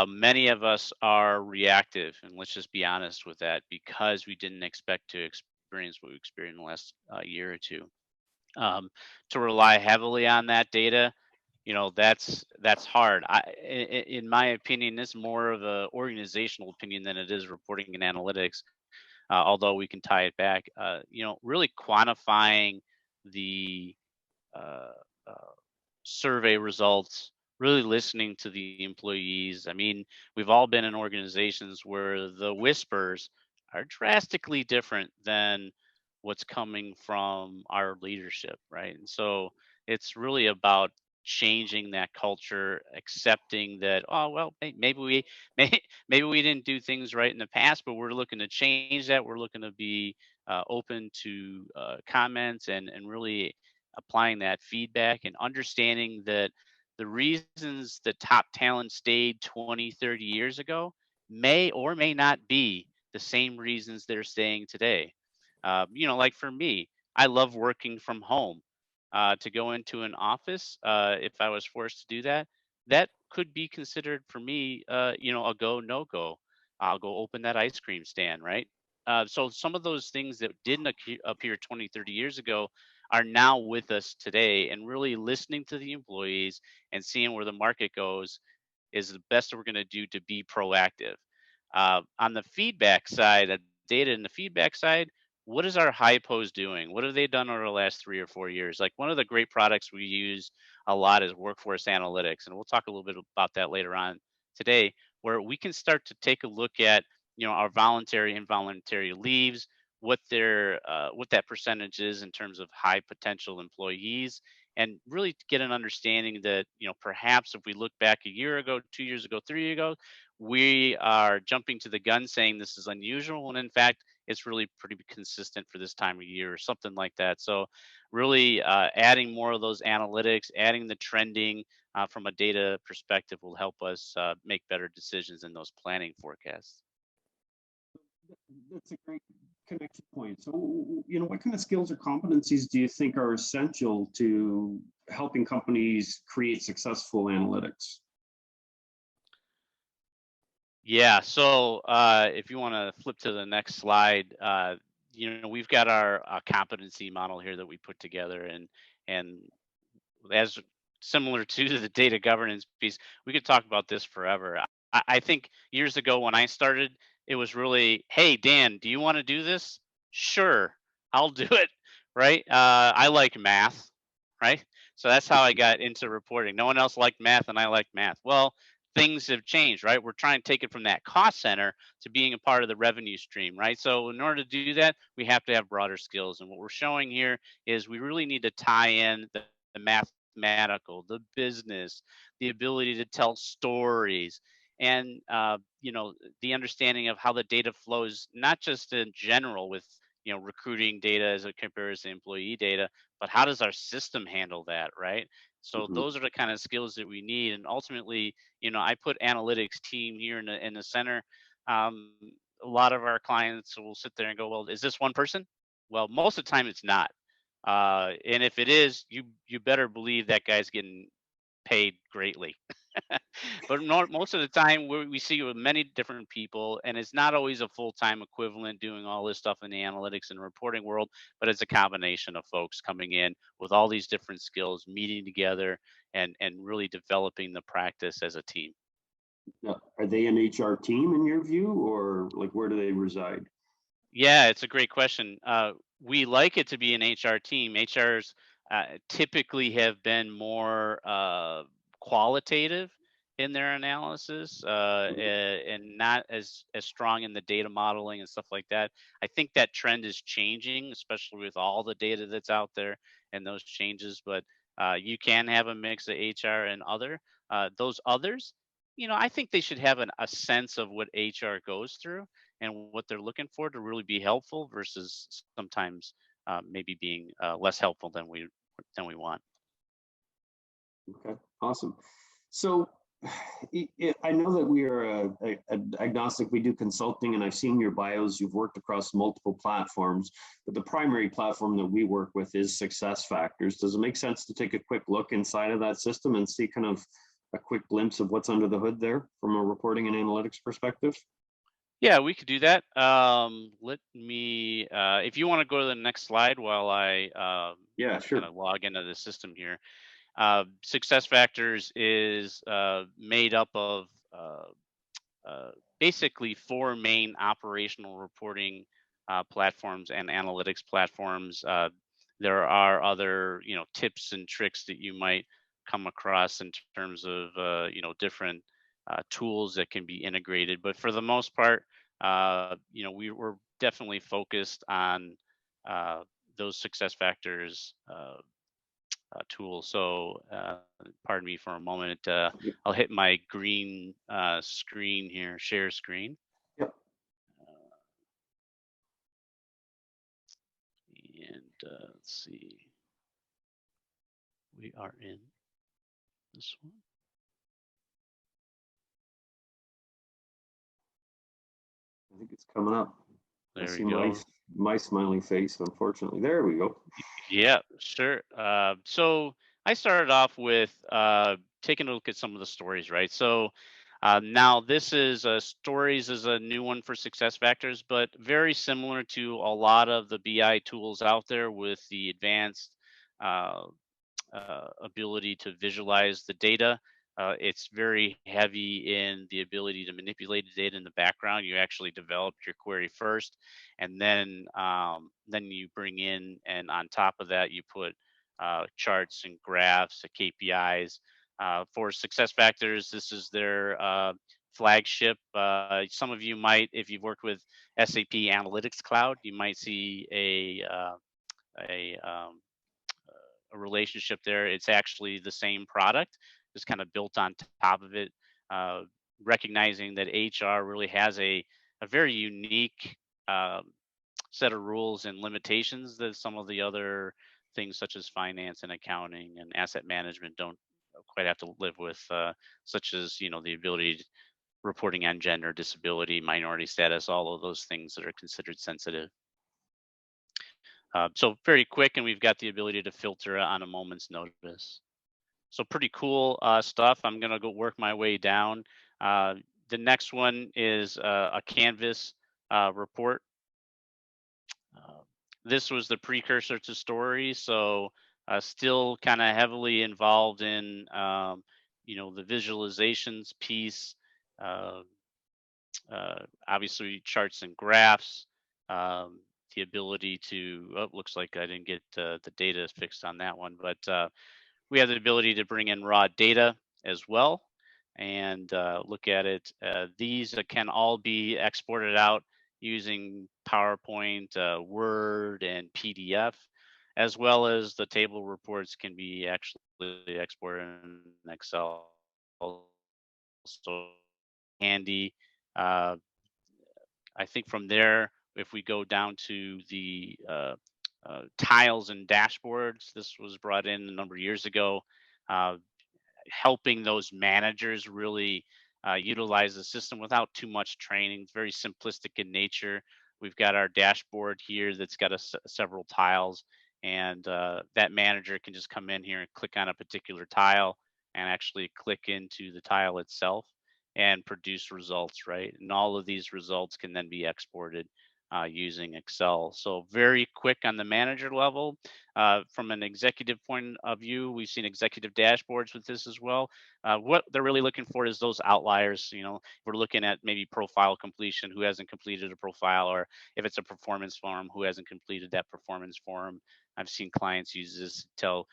Speaker 3: Many of us are reactive, and let's just be honest with that, because we didn't expect to experience what we experienced in the last year or two. To rely heavily on that data, that's hard. In my opinion, it's more of an organizational opinion than it is reporting and analytics. Although we can tie it back, really quantifying the survey results, really listening to the employees. I mean, we've all been in organizations where the whispers are drastically different than what's coming from our leadership, right? And so it's really about changing that culture, accepting that, oh well, maybe we didn't do things right in the past, but we're looking to change that. We're looking to be open to comments and really applying that feedback and understanding that the reasons that top talent stayed 20, 30 years ago may or may not be the same reasons they're staying today. Like for me, I love working from home. To go into an office, if I was forced to do that, that could be considered for me, a go, no go. I'll go open that ice cream stand, right? So some of those things that didn't appear 20, 30 years ago are now with us today, and really listening to the employees and seeing where the market goes is the best we're going to do to be proactive. On the feedback side, the data and the feedback side, what is our high pose doing? What have they done over the last 3 or 4 years? Like, one of the great products we use a lot is workforce analytics, and we'll talk a little bit about that later on today, where we can start to take a look at our voluntary, involuntary leaves. what that percentage is in terms of high potential employees, and really to get an understanding that, perhaps if we look back a year ago, 2 years ago, 3 years ago, we are jumping to the gun saying this is unusual, when in fact it's really pretty consistent for this time of year or something like that. So really adding more of those analytics, adding the trending from a data perspective will help us make better decisions in those planning forecasts.
Speaker 1: That's a great connection point. So, what kind of skills or competencies do you think are essential to helping companies create successful analytics?
Speaker 3: Yeah. So if you want to flip to the next slide, we've got our competency model here that we put together, and as similar to the data governance piece, we could talk about this forever. I think years ago when I started, it was really, hey, Dan, do you want to do this? Sure, I'll do it. Right. I like math. Right. So that's how I got into reporting. No one else liked math, and I liked math. Well, things have changed, right? We're trying to take it from that cost center to being a part of the revenue stream, right? So in order to do that, we have to have broader skills. And what we're showing here is we really need to tie in the mathematical, the business, the ability to tell stories, and the understanding of how the data flows, not just in general with recruiting data as it compares to employee data, but how does our system handle that, right? So
Speaker 1: Mhm.
Speaker 3: those are the kind of skills that we need. And ultimately, I put analytics team here in the center. Um, a lot of our clients will sit there and go, well, is this one person? Well, most of the time it's not. And if it is, you better believe that guy's getting paid greatly. But most of the time, we see with many different people, and it's not always a full-time equivalent doing all this stuff in the analytics and reporting world, but it's a combination of folks coming in with all these different skills, meeting together, and really developing the practice as a team.
Speaker 1: Now, are they an HR team in your view, or like where do they reside?
Speaker 3: Yeah, it's a great question. We like it to be an HR team. HRs typically have been more qualitative in their analysis, and not as strong in the data modeling and stuff like that. I think that trend is changing, especially with all the data that's out there and those changes. But you can have a mix of HR and other. Those others, I think they should have a sense of what HR goes through and what they're looking for to really be helpful versus sometimes maybe being less helpful than we want.
Speaker 1: Okay, awesome. So I know that we are a agnostic. We do consulting, and I've seen your bios. You've worked across multiple platforms, but the primary platform that we work with is SuccessFactors. Does it make sense to take a quick look inside of that system and see kind of a quick glimpse of what's under the hood there from a reporting and analytics perspective?
Speaker 3: Yeah, we could do that. Let me, if you want to go to the next slide while I
Speaker 1: Yeah,
Speaker 3: kind
Speaker 1: sure.
Speaker 3: of log into the system here. SuccessFactors is made up of uh, basically four main operational reporting platforms and analytics platforms. There are other, tips and tricks that you might come across in terms of, different tools that can be integrated. But for the most part, we were definitely focused on uh, those success factors tools. So pardon me for a moment. I'll hit my green screen here, share screen.
Speaker 1: Yep.
Speaker 3: And let's see, we are in this one.
Speaker 1: I think it's coming up. I
Speaker 3: There we
Speaker 1: see my
Speaker 3: go.
Speaker 1: my smiling face, unfortunately. There we go.
Speaker 3: Yeah, sure. So I started off with taking a look at some of the stories, right? So now this is stories is a new one for success factors, but very similar to a lot of the BI tools out there with the advanced uh, ability to visualize the data. It's very heavy in the ability to manipulate the data in the background. You actually develop your query first, and then you bring in, and on top of that, you put charts and graphs, KPIs. For success factors, this is their flagship. Some of you might, if you've worked with SAP Analytics Cloud, you might see a um, a relationship there. It's actually the same product, just kind of built on top of it, uh, recognizing that HR really has a very unique uh, set of rules and limitations that some of the other things such as finance and accounting and asset management don't quite have to live with, such as, you know, the ability reporting on gender, disability, minority status, all of those things that are considered sensitive. So very quick, and we've got the ability to filter on a moment's notice. So pretty cool stuff. I'm gonna go work my way down. The next one is a Canvas report. Uh, this was the precursor to Story, so still kind of heavily involved in you know, the visualizations piece. Uh, Obviously charts and graphs, the ability to, oh, looks like I didn't get the data fixed on that one, but we have the ability to bring in raw data as well and look at it. These can all be exported out using PowerPoint, Word, and PDF, as well as the table reports can be actually exported in Excel. So handy. Uh, I think from there, if we go down to the tiles and dashboards, this was brought in a number of years ago, uh, helping those managers really utilize the system without too much training. It's very simplistic in nature. We've got our dashboard here that's got several tiles, and that manager can just come in here and click on a particular tile and actually click into the tile itself and produce results, right? And all of these results can then be exported using Excel. So very quick on the manager level. From an executive point of view, we've seen executive dashboards with this as well. What they're really looking for is those outliers. You know, we're looking at maybe profile completion, who hasn't completed a profile, or if it's a performance form, who hasn't completed that performance form. I've seen clients use this to tell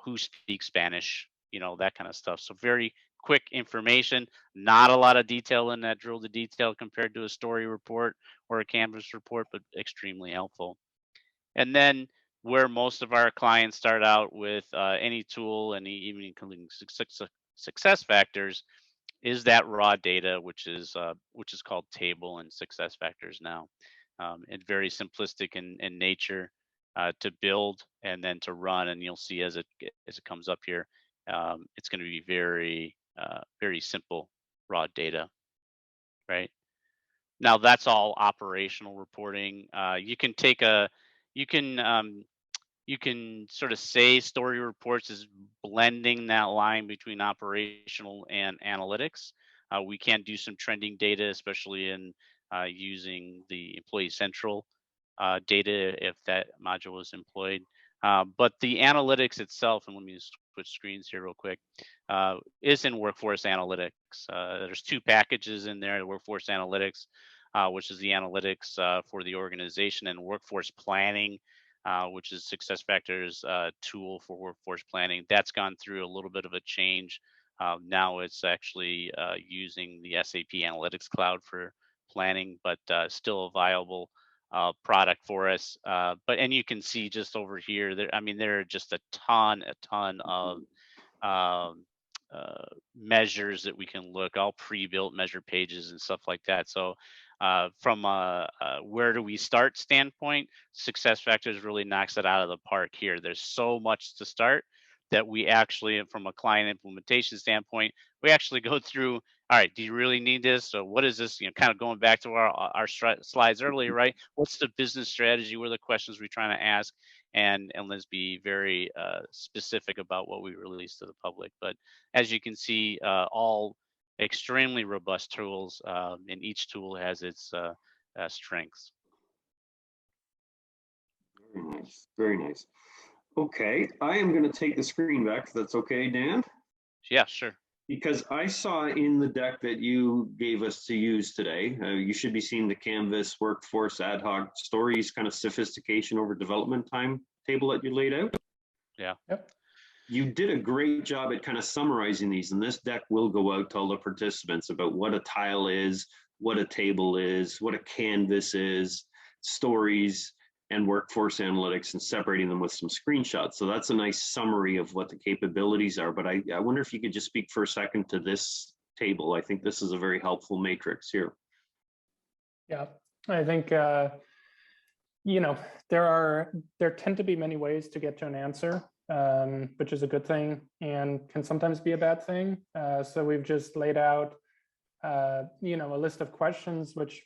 Speaker 3: who speaks Spanish, you know, that kind of stuff. So very quick information, not a lot of detail in that drill to detail compared to a Story report or a Canvas report, but extremely helpful. And then where most of our clients start out with any tool, and even including SuccessFactors, is that raw data, which is called table and SuccessFactors now. And very simplistic in nature to build and then to run. And you'll see as it comes up here, it's going to be very simple raw data, right? Now that's all operational reporting. You can sort of say Story reports is blending that line between operational and analytics. We can do some trending data, especially in using the Employee Central data if that module is employed. But the analytics itself, and let me switch screens here real quick, is in Workforce Analytics. There's two packages in there, Workforce Analytics, which is the analytics for the organization, and Workforce Planning, which is SuccessFactors tool for workforce planning. That's gone through a little bit of a change. Now it's actually using the SAP Analytics Cloud for planning, but still a viable product for us. And you can see just over here, there are just a ton of measures that we can look, all pre-built measure pages and stuff like that. So from a where do we start standpoint, SuccessFactors really knocks it out of the park here. There's so much to start that we actually, from a client implementation standpoint, we actually go through, all right, do you really need this? So what is this? You know, kind of going back to our slides earlier, right? What's the business strategy? What are the questions we're trying to ask? And let's be very specific about what we release to the public. But as you can see, all extremely robust tools, and each tool has its strengths.
Speaker 1: Very nice, very nice. Okay, I am going to take the screen back, if that's okay, Dan?
Speaker 3: Yeah, sure.
Speaker 1: Because I saw in the deck that you gave us to use today, you should be seeing the Canvas Workforce Ad Hoc Stories kind of sophistication over development time table that you laid out.
Speaker 3: Yeah.
Speaker 2: Yep.
Speaker 1: You did a great job at kind of summarizing these, and this deck will go out to all the participants about what a tile is, what a table is, what a canvas is, stories, and workforce analytics, and separating them with some screenshots. So that's a nice summary of what the capabilities are. But I wonder if you could just speak for a second to this table. I think this is a very helpful matrix here.
Speaker 2: Yeah, I think, you know, there tend to be many ways to get to an answer, which is a good thing and can sometimes be a bad thing. So we've just laid out, you know, a list of questions, which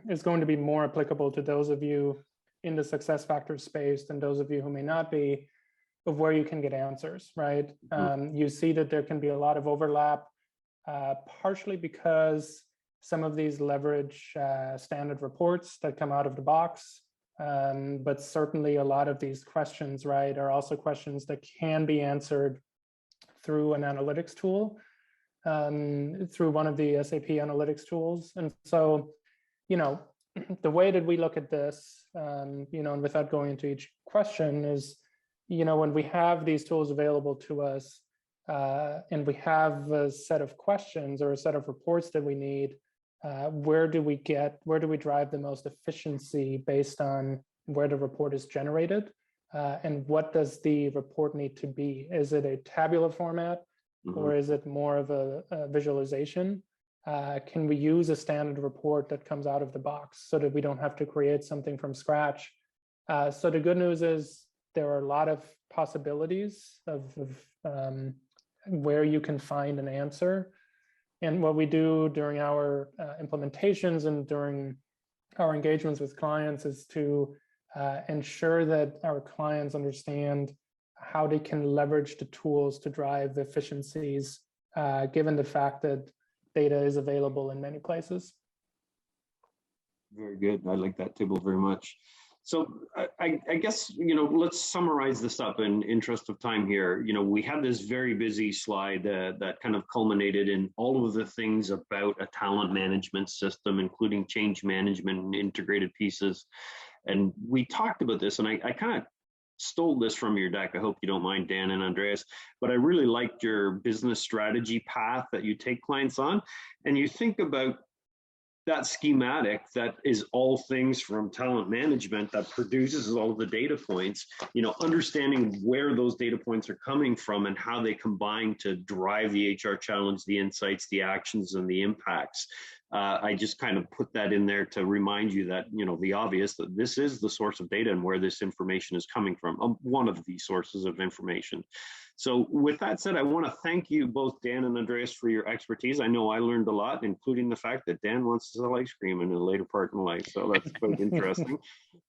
Speaker 2: is going to be more applicable to those of you in the SuccessFactors space than those of you who may not be, of where you can get answers, right? You see that there can be a lot of overlap, partially because some of these leverage standard reports that come out of the box. But certainly a lot of these questions, right, are also questions that can be answered through an analytics tool, through one of the SAP analytics tools. And so, you know, the way that we look at this, you know, and without going into each question is, you know, when we have these tools available to us, and we have a set of questions or a set of reports that we need, where do we drive the most efficiency based on where the report is generated, and what does the report need to be? Is it a tabular format, or is it more of a visualization? Can we use a standard report that comes out of the box so that we don't have to create something from scratch? So the good news is there are a lot of possibilities of where you can find an answer. And what we do during our implementations and during our engagements with clients is to ensure that our clients understand how they can leverage the tools to drive efficiencies, given the fact that data is available in many places.
Speaker 1: Very good. I like that table very much. So I guess, you know, let's summarize this up in interest of time here. You know, we had this very busy slide that kind of culminated in all of the things about a talent management system, including change management and integrated pieces. And we talked about this, and I kind of stole this from your deck. I hope you don't mind, Dan and Andreas, but I really liked your business strategy path that you take clients on. And you think about that schematic that is all things from talent management that produces all of the data points, you know, understanding where those data points are coming from and how they combine to drive the HR challenge, the insights, the actions, and the impacts. I just kind of put that in there to remind you that, you know, the obvious, that this is the source of data and where this information is coming from, one of the sources of information. So with that said, I want to thank you both, Dan and Andreas, for your expertise. I know I learned a lot, including the fact that Dan wants to sell ice cream in a later part in life. So that's quite interesting.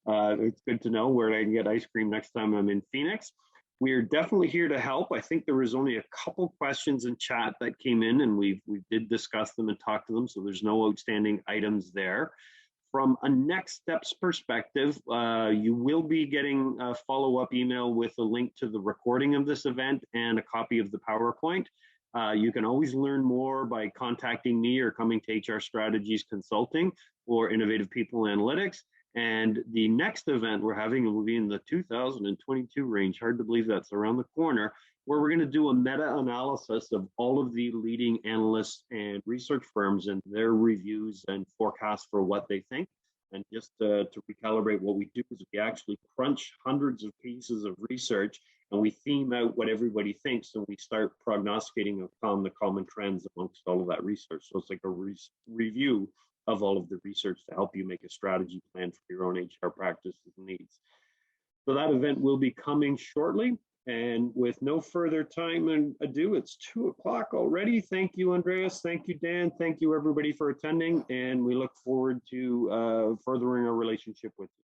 Speaker 1: It's good to know where I can get ice cream next time I'm in Phoenix. We're definitely here to help. I think there was only a couple questions in chat that came in, and we did discuss them and talk to them, so there's no outstanding items there. From a next steps perspective, you will be getting a follow-up email with a link to the recording of this event and a copy of the PowerPoint. You can always learn more by contacting me or coming to HR Strategies Consulting or Innovative People Analytics. And the next event we're having will be in the 2022 range. Hard to believe that's around the corner, where we're going to do a meta-analysis of all of the leading analysts and research firms and their reviews and forecasts for what they think. And just to recalibrate, what we do is we actually crunch hundreds of pieces of research and we theme out what everybody thinks, and we start prognosticating upon the common trends amongst all of that research. So it's like a review of all of the research to help you make a strategy plan for your own HR practices and needs. So that event will be coming shortly. And with no further time and ado, it's 2 o'clock already. Thank you, Andreas. Thank you, Dan. Thank you, everybody, for attending. And we look forward to furthering our relationship with you.